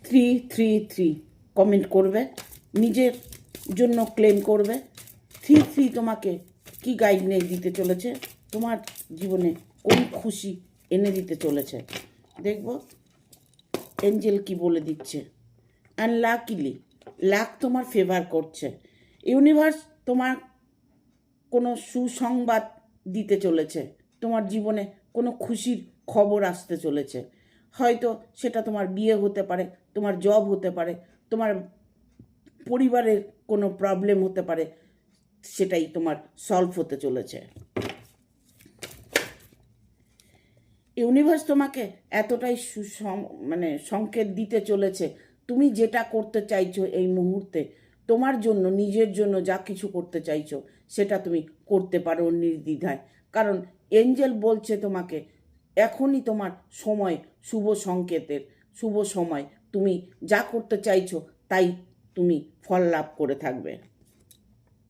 333 comment করবে, নিজের জন্য ক্লেম করবে। 33 তোমাকে কি গাইডলাইন দিতে চলেছে, তোমার জীবনে কোন খুশি এনে দিতে চলেছে দেখব এঞ্জেল কি বলে দিচ্ছে। আনলাকিলি লাক তোমার ফেভার করছে। ইউনিভার্স তোমার কোনো সুসংবাদ দিতে চলেছে, তোমার জীবনে কোনো খুশির খবর আসতে চলেছে। হয়তো সেটা তোমার বিয়ে হতে পারে, তোমার জব হতে পারে, তোমার পরিবারের কোনো প্রবলেম হতে পারে, সেটাই তোমার সলভ হতে চলেছে। ইউনিভার্স তোমাকে এতটাই সংকেত দিতে চলেছে, তুমি যেটা করতে চাইছো এই মুহূর্তে, তোমার জন্য নিজের জন্য যা কিছু করতে চাইছো সেটা তুমি করতে পারো নির্দ্বিধায়। কারণ এঞ্জেল বলছে তোমাকে এখনই তোমার সময়, শুভ সংকেতের শুভ সময়। তুমি যা করতে চাইছো তাই তুমি ফল লাভ করে থাকবে।